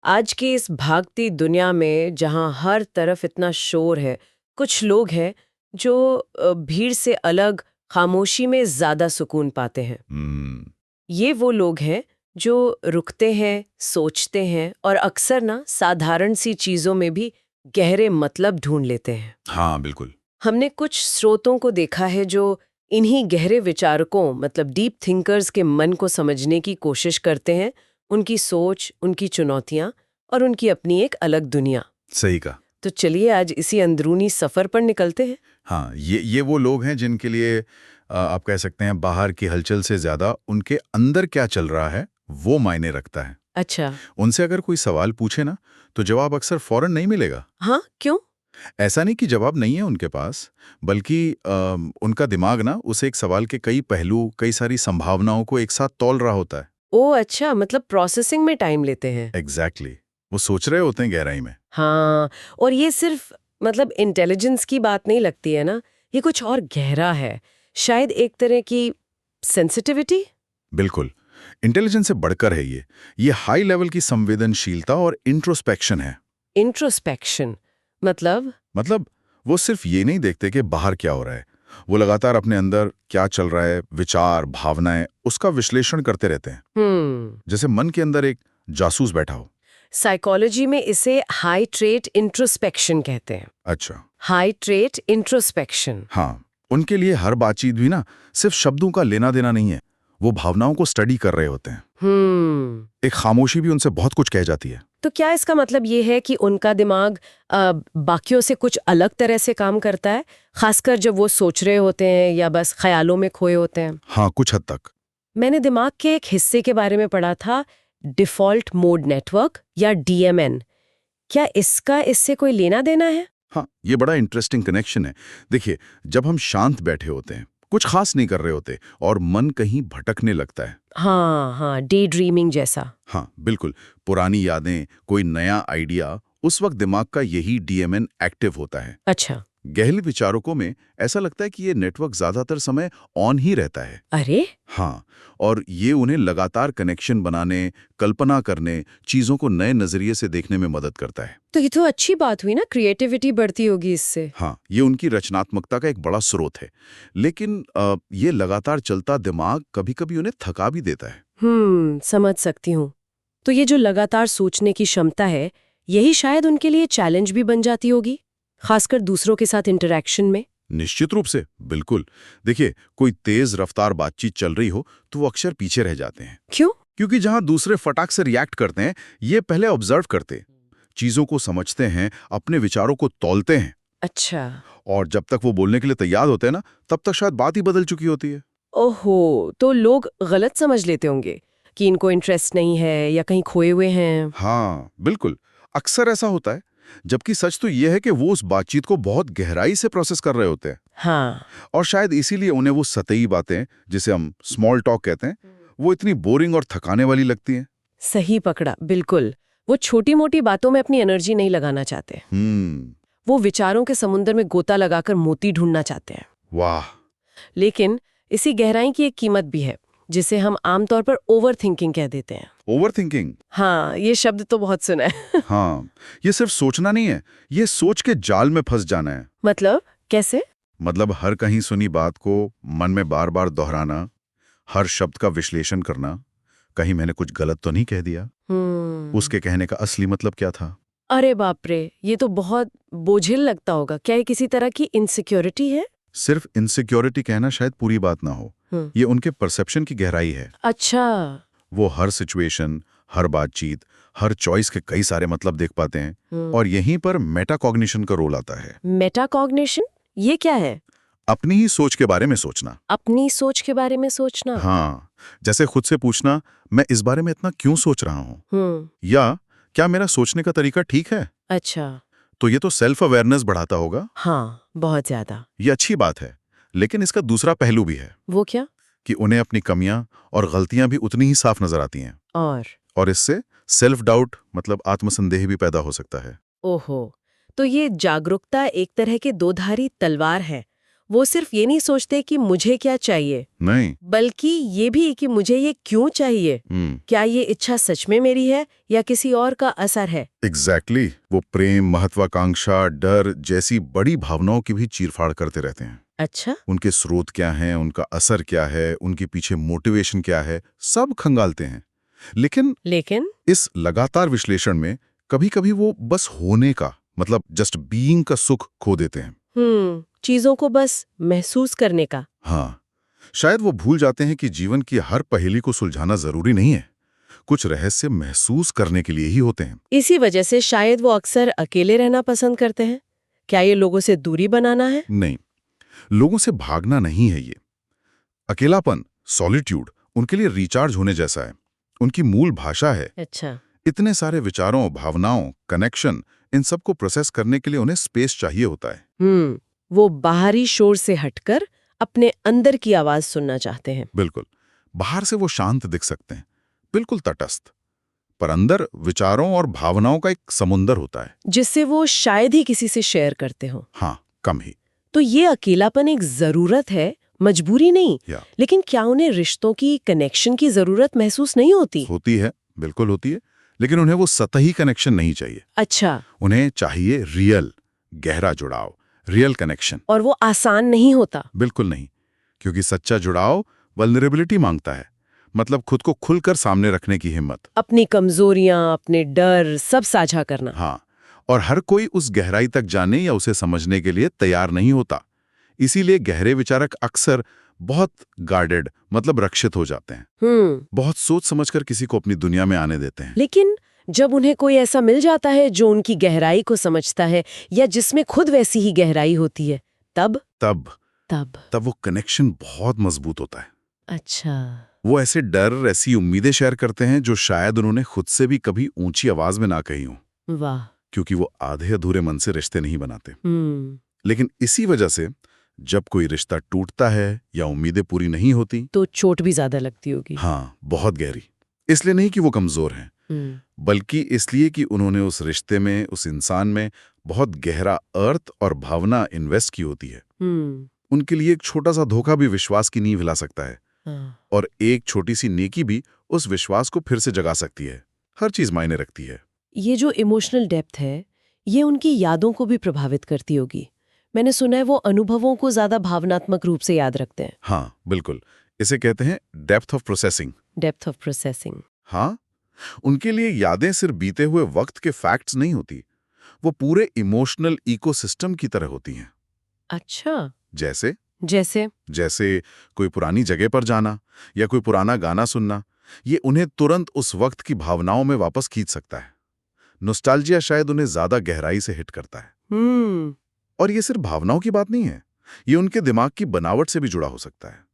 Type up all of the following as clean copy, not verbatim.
आज की इस भागती दुनिया में जहां हर तरफ इतना शोर है, कुछ लोग हैं जो भीड़ से अलग खामोशी में ज्यादा सुकून पाते हैं। हम्म। ये वो लोग हैं जो रुकते हैं, सोचते हैं और अक्सर ना साधारण सी चीजों में भी गहरे मतलब ढूंढ लेते हैं। हाँ, बिल्कुल। हमने कुछ स्रोतों को देखा है जो इन्हीं गहरे विचारकों मतलब डीप थिंकर्स के मन को समझने की कोशिश करते हैं, उनकी सोच, उनकी चुनौतियां और उनकी अपनी एक अलग दुनिया। सही कहा। तो चलिए आज इसी अंदरूनी सफर पर निकलते हैं। हाँ, ये वो लोग हैं जिनके लिए आप कह सकते हैं बाहर की हलचल से ज्यादा उनके अंदर क्या चल रहा है वो मायने रखता है। अच्छा। उनसे अगर कोई सवाल पूछे ना, तो जवाब अक्सर फौरन नहीं मिलेगा। हाँ, क्यों? ऐसा नहीं कि जवाब नहीं है उनके पास, बल्कि उनका दिमाग ना उस एक सवाल के कई पहलू, कई सारी संभावनाओं को एक साथ तौल रहा होता है। ओ अच्छा, मतलब प्रोसेसिंग में टाइम लेते हैं। एग्जैक्टली। वो सोच रहे होते हैं गहराई में। हाँ, और ये सिर्फ मतलब इंटेलिजेंस की बात नहीं लगती है ना, ये कुछ और गहरा है। शायद एक तरह की सेंसिटिविटी। बिल्कुल। इंटेलिजेंस से बढ़कर है ये हाई लेवल की संवेदनशीलता और इंट्रोस्पेक्शन है। इंट्रोस्पेक्शन मतलब वो सिर्फ ये नहीं देखते कि बाहर क्या हो रहा है, वो लगातार अपने अंदर क्या चल रहा है, विचार, भावनाएं, उसका विश्लेषण करते रहते हैं। जैसे मन के अंदर एक जासूस बैठा हो। साइकोलॉजी में इसे हाई ट्रेट इंट्रोस्पेक्शन कहते हैं। अच्छा। High trait introspection. हाँ, उनके लिए हर बातचीत भी ना सिर्फ शब्दों का लेना देना नहीं है, वो भावनाओं को स्टडी कर रहे होते हैं। एक खामोशी भी उनसे बहुत कुछ कह जाती है। तो क्या इसका मतलब ये है कि उनका दिमाग बाकियों से कुछ अलग तरह से काम करता है, खासकर जब वो सोच रहे होते हैं या बस ख्यालों में खोए होते हैं? हाँ, कुछ हद तक। मैंने दिमाग के एक हिस्से के बारे में पढ़ा था, डिफॉल्ट मोड नेटवर्क या डीएमएन। क्या इसका इससे कोई लेना देना है? हाँ, ये बड़ा इंटरेस्टिंग कनेक्शन है। देखिए, जब हम शांत बैठे होते हैं, कुछ खास नहीं कर रहे होते और मन कहीं भटकने लगता है। हाँ हाँ, डे ड्रीमिंग जैसा। हाँ, बिल्कुल। पुरानी यादें, कोई नया आइडिया, उस वक्त दिमाग का यही डीएमएन एक्टिव होता है। अच्छा। गहन विचारकों में ऐसा लगता है कि ये नेटवर्क ज्यादातर समय ऑन ही रहता है। अरे, हाँ, और ये उन्हें लगातार कनेक्शन बनाने, कल्पना करने, चीजों को नए नजरिए से देखने में मदद करता है। तो ये तो अच्छी बात हुई ना, क्रिएटिविटी बढ़ती होगी इससे। हाँ, ये उनकी रचनात्मकता का एक बड़ा स्रोत है। लेकिन ये लगातार चलता दिमाग कभी-कभी उन्हें थका भी देता है। समझ सकती हूँ। तो ये जो लगातार सोचने की क्षमता है, यही शायद उनके लिए चैलेंज भी बन जाती होगी, खासकर दूसरों के साथ इंटरेक्शन में। निश्चित रूप से, बिल्कुल। देखिए, कोई तेज रफ्तार बातचीत चल रही हो तो वो अक्सर पीछे रह जाते हैं। क्यों? क्योंकि जहां दूसरे फटाक से रिएक्ट करते हैं, ये पहले ऑब्जर्व करते, चीजों को समझते हैं, अपने विचारों को तौलते हैं। अच्छा। और जब तक वो बोलने के लिए तैयार होते हैं ना, तब तक शायद बात ही बदल चुकी होती है। ओहो, तो लोग गलत समझ लेते होंगे कि इनको इंटरेस्ट नहीं है या कहीं खोए हुए हैं। हाँ, बिल्कुल। अक्सर ऐसा होता है, जबकि सच तो ये है कि वो उस बातचीत को बहुत गहराई से प्रोसेस कर रहे होते हैं। हाँ। और शायद इसीलिए उन्हें वो सतही बातें, जिसे हम स्मॉल टॉक कहते हैं, वो इतनी बोरिंग और थकाने वाली लगती हैं। सही पकड़ा, बिल्कुल। वो छोटी-मोटी बातों में अपनी एनर्जी नहीं लगाना चाहते। हम्म। वो विचारों के समुद्र में गोता लगाकर मोती ढूंढना चाहते हैं। वाह। लेकिन इसी गहराई की एक कीमत भी है, जिसे हम आमतौर पर ओवर थिंकिंग कह देते हैं। Over thinking. हाँ, ये शब्द तो बहुत सुना है। हाँ, ये सिर्फ सोचना नहीं है, ये सोच के जाल में फंस जाना है। मतलब कैसे? मतलब हर कहीं सुनी बात को मन में बार बार दोहराना, हर शब्द का विश्लेषण करना, कहीं मैंने कुछ गलत तो नहीं कह दिया, उसके कहने का असली मतलब क्या था। अरे बाप रे, ये तो बहुत बोझिल लगता होगा। क्या ये किसी तरह की इनसिक्योरिटी है? सिर्फ इनसिक्योरिटी कहना शायद पूरी बात ना हो, ये उनके परसेप्शन की गहराई है। अच्छा। वो हर सिचुएशन, हर बातचीत, हर चॉइस के कई सारे मतलब देख पाते हैं, और यहीं पर मेटाकॉग्निशन का रोल आता है। मेटाकॉग्निशन? ये क्या है? अपनी ही सोच के बारे में सोचना। अपनी सोच के बारे में सोचना? हाँ, जैसे खुद से पूछना, मैं इस बारे में इतना क्यों सोच रहा हूँ, या क्या मेरा सोचने का तरीका ठीक है। अच्छा। तो ये तो सेल्फ अवेयरनेस बढ़ाता होगा। हाँ, बहुत ज्यादा। ये अच्छी बात है, लेकिन इसका दूसरा पहलू भी है। वो क्या? कि उन्हें अपनी कमियां और गलतियां भी उतनी ही साफ नजर आती हैं। और इससे सेल्फ डाउट मतलब आत्मसंदेह भी पैदा हो सकता है। ओहो, तो ये जागरूकता एक तरह की दोधारी तलवार है। वो सिर्फ ये नहीं सोचते कि मुझे क्या चाहिए, नहीं। बल्कि ये भी कि मुझे ये क्यों चाहिए, क्या ये इच्छा सच में मेरी है या किसी और का असर है। एग्जैक्टली वो प्रेम, महत्वाकांक्षा, डर जैसी बड़ी भावनाओं की भी चीरफाड़ करते रहते हैं। अच्छा। उनके स्रोत क्या हैं, उनका असर क्या है, उनके पीछे मोटिवेशन क्या है, सब खंगालते हैं। लेकिन इस लगातार विश्लेषण में कभी-कभी वो बस होने का, मतलब जस्ट बीइंग का सुख खो देते हैं। चीजों को बस महसूस करने का। हाँ, शायद वो भूल जाते हैं कि जीवन की हर पहेली को सुलझाना जरूरी नहीं है, कुछ रहस्य महसूस करने के लिए ही होते हैं। इसी वजह से शायद वो अक्सर अकेले रहना पसंद करते हैं। क्या ये लोगों से दूरी बनाना है? नहीं, लोगों से भागना नहीं है ये। अकेलापन, सॉलिट्यूड उनके लिए रिचार्ज होने जैसा है, उनकी मूल भाषा है। अच्छा। इतने सारे विचारों, भावनाओं, कनेक्शन, इन सब को प्रोसेस करने के लिए उन्हें स्पेस चाहिए होता है। वो बाहरी शोर से हटकर अपने अंदर की आवाज सुनना चाहते हैं। बिल्कुल। बाहर से वो शांत दिख सकते हैं, बिल्कुल तटस्थ, पर अंदर विचारों और भावनाओं का एक समुंदर होता है, जिससे वो शायद ही किसी से शेयर करते हो। हाँ, कम ही। तो ये अकेलापन एक जरूरत है, मजबूरी नहीं। लेकिन क्या उन्हें रिश्तों की, कनेक्शन की जरूरत महसूस नहीं होती? होती है, बिल्कुल होती है, लेकिन उन्हें वो सतही कनेक्शन नहीं चाहिए। अच्छा। उन्हें चाहिए रियल, गहरा जुड़ाव, रियल कनेक्शन। और वो आसान नहीं होता। बिल्कुल नहीं, क्योंकि सच्चा जुड़ाव वल्नरेबिलिटी मांगता है, मतलब खुद को खुलकर सामने रखने की हिम्मत। अपनी कमजोरियां, अपने डर सब साझा करना। हाँ, और हर कोई उस गहराई तक जाने या उसे समझने के लिए तैयार नहीं होता। इसीलिए गहरे विचारक अक्सर बहुत गार्डेड, मतलब रक्षित हो जाते हैं। बहुत सोच समझकर किसी को अपनी दुनिया में आने देते हैं। लेकिन जब उन्हें कोई ऐसा मिल जाता है जो उनकी गहराई को समझता है या जिसमें खुद वैसी ही गहराई होती है, तब वो कनेक्शन बहुत मजबूत होता है। अच्छा। वो ऐसे डर, ऐसी उम्मीदें शेयर करते हैं जो शायद उन्होंने खुद से भी कभी ऊंची आवाज में ना कही हो। वाह। क्योंकि वो आधे अधूरे मन से रिश्ते नहीं बनाते। लेकिन इसी वजह से जब कोई रिश्ता टूटता है या उम्मीदें पूरी नहीं होती, तो चोट भी ज्यादा लगती होगी। हाँ, बहुत गहरी। इसलिए नहीं कि वो कमजोर हैं, बल्कि इसलिए कि उन्होंने उस रिश्ते में, उस इंसान में बहुत गहरा अर्थ और भावना इन्वेस्ट की होती है। उनके लिए एक छोटा सा धोखा भी विश्वास की नींव हिला सकता है। और एक छोटी सी नेकी भी उस विश्वास को फिर से जगा सकती है। हर चीज मायने रखती है। ये जो इमोशनल डेप्थ है, ये उनकी यादों को भी प्रभावित करती होगी। मैंने सुना है वो अनुभवों को ज्यादा भावनात्मक रूप से याद रखते हैं। हाँ, बिल्कुल। इसे कहते हैं depth of processing. Depth of processing. हाँ, उनके लिए यादें सिर्फ बीते हुए वक्त के फैक्ट्स नहीं होती, वो पूरे इमोशनल इकोसिस्टम की तरह होती हैं। अच्छा। जैसे कोई पुरानी जगह पर जाना या कोई पुराना गाना सुनना, ये उन्हें तुरंत उस वक्त की भावनाओं में वापस खींच सकता है। नॉस्टैल्जिया शायद उन्हें ज्यादा गहराई से हिट करता है। और ये सिर्फ भावनाओं की बात नहीं है, ये उनके दिमाग की बनावट से भी जुड़ा हो सकता है।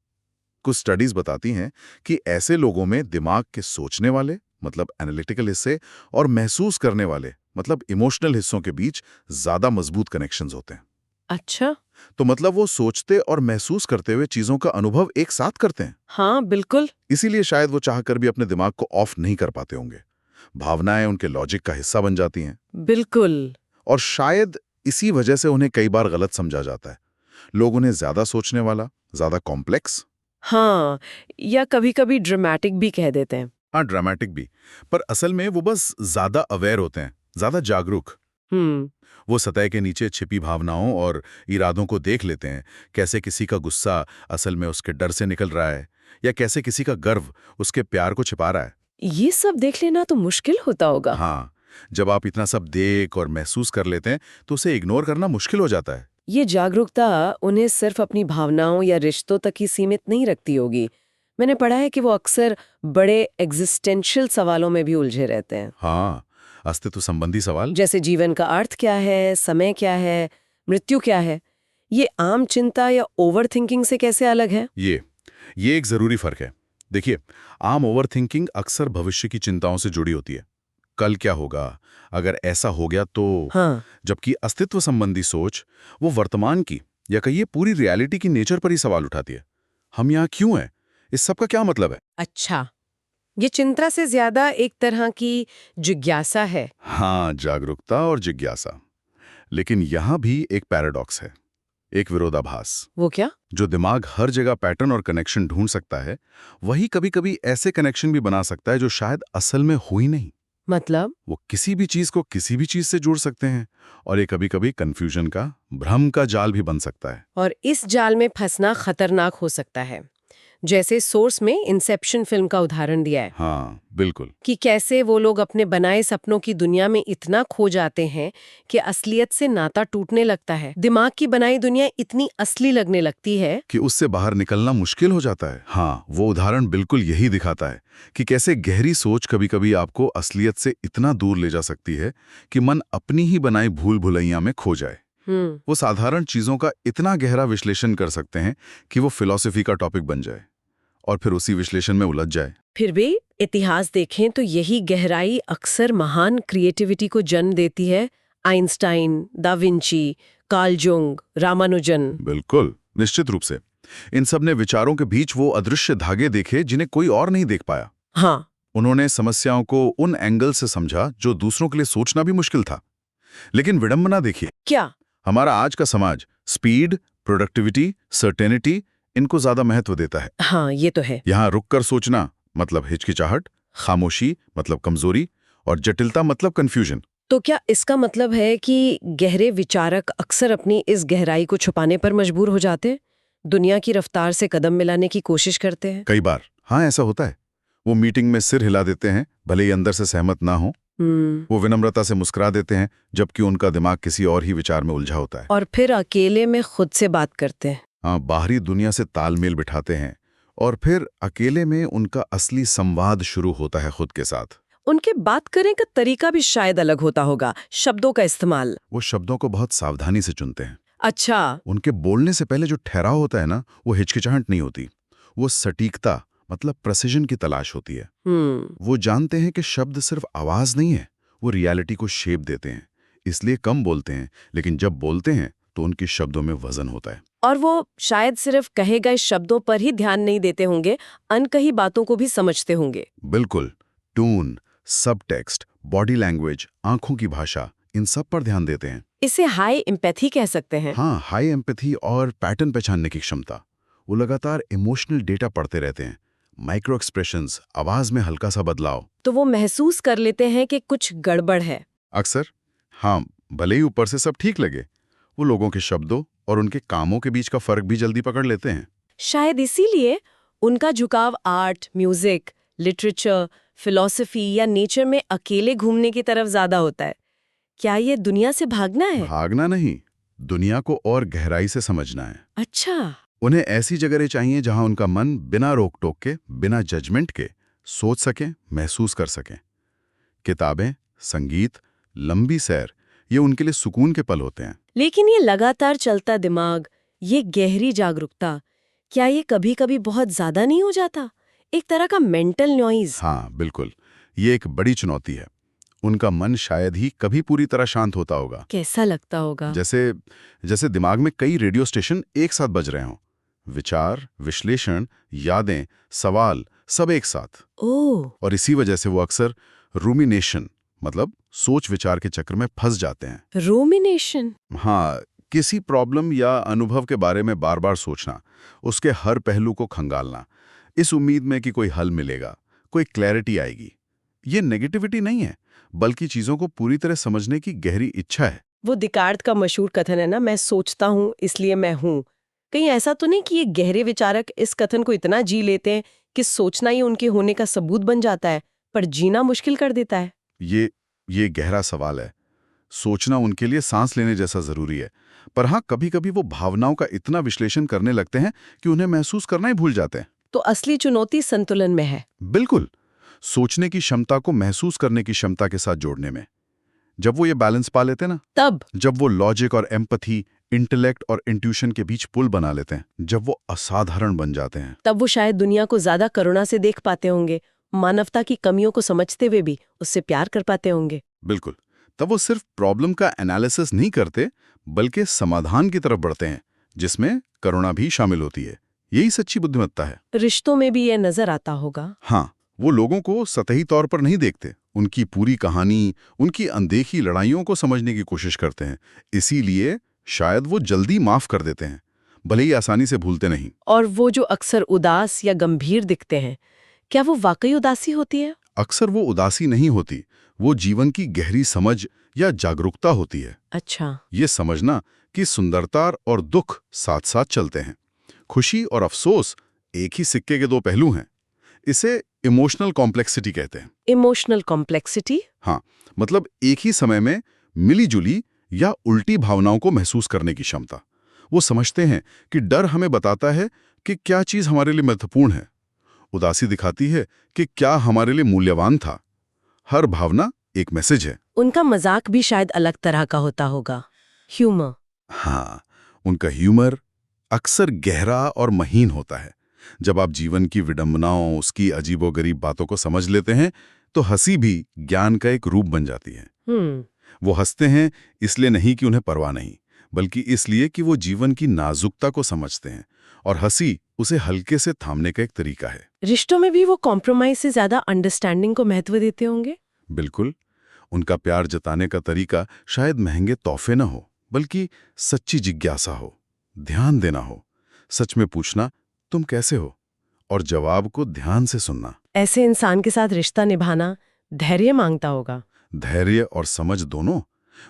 कुछ स्टडीज बताती हैं कि ऐसे लोगों में दिमाग के सोचने वाले, मतलब एनालिटिकल हिस्से, और महसूस करने वाले, मतलब इमोशनल हिस्सों के बीच ज्यादा मजबूत कनेक्शंस होते हैं। अच्छा। तो मतलब वो सोचते और महसूस करते हुए चीजों का अनुभव एक साथ करते हैं। हाँ, बिल्कुल। इसीलिए शायद वो चाहकर भी अपने दिमाग को ऑफ नहीं कर पाते होंगे। भावनाएं उनके लॉजिक का हिस्सा बन जाती हैं। बिल्कुल। और शायद इसी वजह से उन्हें कई बार गलत समझा जाता है। लोग उन्हें ज्यादा सोचने वाला, ज्यादा कॉम्प्लेक्स, हाँ, या कभी-कभी ड्रामेटिक भी कह देते हैं। हाँ, ड्रामेटिक भी, पर असल में वो बस ज्यादा अवेयर होते हैं, ज्यादा जागरूक। वो सतह के नीचे छिपी भावनाओं और इरादों को देख लेते हैं, कैसे किसी का गुस्सा असल में उसके डर से निकल रहा है, या कैसे किसी का गर्व उसके प्यार को छिपा रहा है। ये सब देख लेना तो मुश्किल होता होगा। हाँ, जब आप इतना सब देख और महसूस कर लेते हैं तो उसे इग्नोर करना मुश्किल हो जाता है। ये जागरूकता उन्हें सिर्फ अपनी भावनाओं या रिश्तों तक ही सीमित नहीं रखती होगी। मैंने पढ़ा है कि वो अक्सर बड़े एग्जिस्टेंशियल सवालों में भी उलझे रहते हैं। हाँ, अस्तित्व संबंधी सवाल, जैसे जीवन का अर्थ क्या है, समय क्या है, मृत्यु क्या है। ये आम चिंता या ओवर थिंकिंग से कैसे अलग है? ये एक जरूरी फर्क है। देखिए, आम ओवर थिंकिंग अक्सर भविष्य की चिंताओं से जुड़ी होती है। कल क्या होगा, अगर ऐसा हो गया तो। हाँ। जबकि अस्तित्व संबंधी सोच वो वर्तमान की, या कहिए पूरी रियलिटी की नेचर पर ही सवाल उठाती है। हम यहाँ क्यों हैं? इस सब का क्या मतलब है? अच्छा, ये चिंता से ज्यादा एक तरह की जिज्ञासा है। हाँ, जागरूकता और जिज्ञासा। लेकिन यहाँ भी एक पैराडॉक्स है, एक विरोधाभास। वो क्या? जो दिमाग हर जगह पैटर्न और कनेक्शन ढूंढ सकता है, वही कभी-कभी ऐसे कनेक्शन भी बना सकता है जो शायद असल में हो ही नहीं। मतलब? वो किसी भी चीज को किसी भी चीज से जोड़ सकते हैं, और ये कभी-कभी कंफ्यूजन का, भ्रम का जाल भी बन सकता है। और इस जाल में फंसना खतरनाक हो सकता है। जैसे सोर्स में इंसेप्शन फिल्म का उदाहरण दिया है हाँ, बिल्कुल। कि कैसे वो लोग अपने बनाए सपनों की दुनिया में इतना खो जाते हैं कि असलियत से नाता टूटने लगता है। दिमाग की बनाई दुनिया इतनी असली लगने लगती है कि उससे बाहर निकलना मुश्किल हो जाता है। हाँ, वो उदाहरण बिल्कुल यही दिखाता है कि कैसे गहरी सोच कभी-कभी आपको असलियत से इतना दूर ले जा सकती है कि मन अपनी ही बनाई भूल-भुलैया में खो जाए। वो साधारण चीजों का इतना गहरा विश्लेषण कर सकते हैं कि वो फिलॉसफी का टॉपिक बन जाए और फिर उसी विश्लेषण में उलझ जाए। फिर भी इतिहास देखें तो यही गहराई अक्सर महान क्रिएटिविटी को जन्म देती है। Einstein, da Vinci, Karl Jung, Ramanujan. बिल्कुल, निश्चित रूप से। इन सब ने विचारों के बीच वो अदृश्य धागे देखे जिन्हें कोई और नहीं देख पाया। हाँ, उन्होंने समस्याओं को उन एंगल से समझा जो दूसरों के लिए सोचना भी मुश्किल था। लेकिन विडंबना देखिए, क्या? हमारा आज का समाज स्पीड, प्रोडक्टिविटी, सर्टेनिटी, इनको ज्यादा महत्व देता है। हाँ, ये तो है। यहाँ रुककर सोचना मतलब हिचकिचाहट, खामोशी मतलब कमजोरी, और जटिलता मतलब कंफ्यूजन। तो क्या इसका मतलब है कि गहरे विचारक अक्सर अपनी इस गहराई को छुपाने पर मजबूर हो जाते हैं, दुनिया की रफ्तार से कदम मिलाने की कोशिश करते हैं? कई बार हाँ, ऐसा होता है। वो मीटिंग में सिर हिला देते हैं, भले ही अंदर से सहमत ना हो। वो विनम्रता से मुस्कुरा देते हैं, जबकि उनका दिमाग किसी और ही विचार में उलझा होता है। और फिर अकेले में खुद से बात करते हैं। हाँ, बाहरी दुनिया से तालमेल बिठाते हैं, और फिर अकेले में उनका असली संवाद शुरू होता है खुद के साथ। उनके बात करने का तरीका भी शायद अलग होता होगा, शब्दों का इस्तेमाल। वो शब्दों को बहुत सावधानी से चुनते हैं। अच्छा। उनके बोलने से पहले जो ठहराव होता है ना, वो हिचकिचाहट नहीं होती, वो सटीकता मतलब प्रेसिजन की तलाश होती है। वो जानते हैं कि शब्द सिर्फ आवाज नहीं है, वो रियलिटी को शेप देते हैं। इसलिए कम बोलते हैं, लेकिन जब बोलते हैं तो उनके शब्दों में वजन होता है। और वो शायद सिर्फ कहे गए शब्दों पर ही ध्यान नहीं देते होंगे, अनकही बातों को भी समझते होंगे। बिल्कुल, टून, सबटेक्स्ट, बॉडी लैंग्वेज, आंखों की भाषा, इन सब पर ध्यान देते हैं। इसे हाई एम्पैथी कह सकते हैं। हाँ, हाई एम्पैथी और पैटर्न पहचानने की क्षमता। वो लगातार इमोशनल डेटा पढ़ते रहते हैं, माइक्रो एक्सप्रेशंस, आवाज में हल्का सा बदलाव। तो वो महसूस कर लेते हैं कि कुछ गड़बड़ है। अक्सर हाँ, भले ही ऊपर से सब ठीक लगे, वो लोगों के शब्दों और उनके कामों के बीच का फर्क भी जल्दी पकड़ लेते हैं। शायद इसीलिए उनका झुकाव आर्ट, म्यूजिक, लिटरेचर, फिलॉसफी या नेचर में अकेले घूमने की तरफ ज्यादा होता है। क्या ये दुनिया से भागना है? भागना नहीं, दुनिया को और गहराई से समझना है। अच्छा। उन्हें ऐसी जगहें चाहिए जहां उनका मन बिना रोक टोक के, बिना जजमेंट के सोच सके, महसूस कर सके। किताबें, संगीत, लंबी सैर, ये उनके लिए सुकून के पल होते हैं। लेकिन ये लगातार चलता दिमाग, ये गहरी जागरूकता, क्या ये कभी-कभी बहुत ज्यादा नहीं हो जाता? एक तरह का मेंटल नॉइज। हाँ, बिल्कुल, ये एक बड़ी चुनौती है। उनका मन शायद ही कभी पूरी तरह शांत होता होगा। कैसा लगता होगा? जैसे दिमाग में कई रेडियो स्टेशन एक साथ बज रहे हों। विचार, विश्लेषण, यादें, सवाल, सब एक साथ। ओह। और इसी वजह से वो अक्सर रूमिनेशन मतलब सोच विचार के चक्र में फंस जाते हैं। रूमिनेशन? हाँ, किसी प्रॉब्लम या अनुभव के बारे में बार बार सोचना, उसके हर पहलू को खंगालना, इस उम्मीद में कि कोई हल मिलेगा, कोई क्लैरिटी आएगी। ये नेगेटिविटी नहीं है, बल्कि चीजों को पूरी तरह समझने की गहरी इच्छा है। वो दिकार्त का मशहूर कथन है ना, मैं सोचता हूँ इसलिए मैं हूँ। कहीं ऐसा तो नहीं कि ये गहरे विचारक इस कथन को इतना जी लेते हैं कि सोचना ही उनके होने का सबूत बन जाता है, पर जीना मुश्किल कर देता है? ये गहरा सवाल है। सोचना उनके लिए सांस लेने जैसा जरूरी है, पर हाँ, कभी-कभी वो भावनाओं का इतना विश्लेषण करने लगते हैं कि उन्हें महसूस करना ही भूल जाते हैं। तो असली चुनौती संतुलन में है। बिल्कुल, सोचने की क्षमता को महसूस करने की क्षमता के साथ जोड़ने में। जब वो ये बैलेंस पा लेते हैं ना, जब वो लॉजिक और एम्पैथी, इंटेलेक्ट और इंट्यूशन के बीच पुल बना लेते हैं, जब वो असाधारण बन जाते हैं, तब वो शायद दुनिया को ज्यादा करुणा से देख पाते होंगे, मानवता की कमियों को समझते हुए भी उससे प्यार कर पाते होंगे। बिल्कुल, तब वो सिर्फ प्रॉब्लम का एनालिसिस नहीं करते, बल्कि समाधान की तरफ बढ़ते हैं, जिसमें करुणा भी शामिल होती है। यही सच्ची बुद्धिमत्ता है। रिश्तों में भी ये नजर आता होगा। हाँ, वो लोगों को सतही तौर पर नहीं देखते, उनकी पूरी कहानी, उनकी अनदेखी लड़ाइयों को समझने की कोशिश करते हैं। इसीलिए शायद वो जल्दी माफ कर देते हैं, भले ही आसानी से भूलते नहीं। और वो जो अक्सर उदास या गंभीर दिखते हैं, क्या वो वाकई उदासी होती है? अक्सर वो उदासी नहीं होती, वो जीवन की गहरी समझ या जागरूकता होती है। अच्छा। ये समझना कि सुंदरता और दुख साथ साथ चलते हैं, खुशी और अफसोस एक ही सिक्के के दो पहलू हैं। इसे इमोशनल कॉम्प्लेक्सिटी कहते हैं। Emotional complexity? हाँ, मतलब एक ही समय में मिली-जुली या उल्टी भावनाओं को महसूस करने की क्षमता। वो समझते हैं कि डर हमें बताता है कि क्या चीज़ हमारे लिए महत्वपूर्ण है, उदासी दिखाती है कि क्या हमारे लिए मूल्यवान था। हर भावना एक मैसेज है। उनका मजाक भी शायद अलग तरह का होता होगा, ह्यूमर। हाँ, उनका ह्यूमर अक्सर गहरा और महीन होता है। जब आप जीवन की विडंबनाओं, उसकी अजीबोगरीब बातों को समझ लेते हैं, तो हंसी भी ज्ञान का एक रूप बन जाती है। वो हंसते हैं इसलिए नहीं कि उन्हें परवाह नहीं, बल्कि इसलिए कि वो जीवन की नाजुकता को समझते हैं, और हंसी उसे हल्के से थामने का एक तरीका है। रिश्तों में भी वो कॉम्प्रोमाइज से ज्यादा अंडरस्टैंडिंग को महत्व देते होंगे? बिल्कुल। उनका प्यार जताने का तरीका शायद महंगे तोहफे न हो, बल्कि सच्ची जिज्ञासा हो, ध्यान देना हो, सच में पूछना तुम कैसे हो, और जवाब को ध्यान से सुनना। ऐसे इंसान के साथ रिश्ता निभाना धैर्य मांगता होगा। धैर्य और समझ दोनों।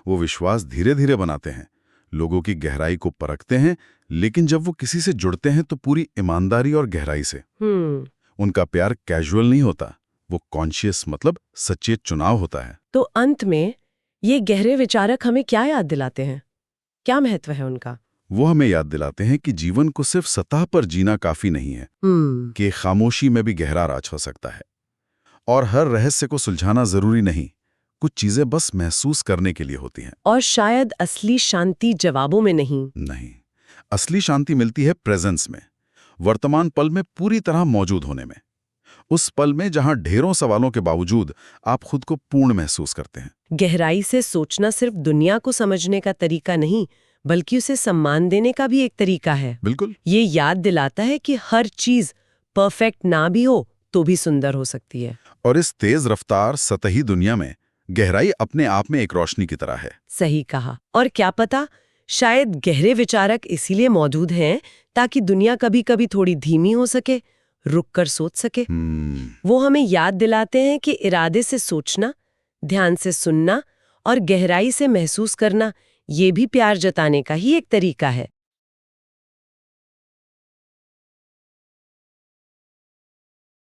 वो विश्वास धीरे धीरे बनाते हैं, लोगों की गहराई को परखते हैं, लेकिन जब वो किसी से जुड़ते हैं तो पूरी ईमानदारी और गहराई से। उनका प्यार कैजुअल नहीं होता, वो कॉन्शियस मतलब सचेत चुनाव होता है। तो अंत में ये गहरे विचारक हमें क्या याद दिलाते हैं? क्या महत्व है उनका? वो हमें याद दिलाते हैं कि जीवन को सिर्फ सतह पर जीना काफी नहीं है, कि खामोशी में भी गहरा राज हो सकता है, और हर रहस्य को सुलझाना जरूरी नहीं, कुछ चीजें बस महसूस करने के लिए होती हैं। और शायद असली शांति जवाबों में नहीं, असली शांति मिलती है प्रेजेंस में, वर्तमान पल में पूरी तरह मौजूद होने में। उस पल में जहां ढेरों सवालों के बावजूद आप खुद को पूर्ण महसूस करते हैं। गहराई से सोचना सिर्फ दुनिया को समझने का तरीका नहीं, बल्कि उसे सम्मान देने का भी एक तरीका है। बिल्कुल। ये याद दिलाता है कि हर चीज परफेक्ट ना भी हो तो भी सुंदर हो सकती है। और इस तेज रफ्तार सतही दुनिया में गहराई अपने आप में एक रोशनी की तरह है। सही कहा। और क्या पता, शायद गहरे विचारक इसीलिए मौजूद हैं ताकि दुनिया कभी कभी थोड़ी धीमी हो सके, रुक कर सोच सके। वो हमें याद दिलाते हैं कि इरादे से सोचना, ध्यान से सुनना और गहराई से महसूस करना, ये भी प्यार जताने का ही एक तरीका है।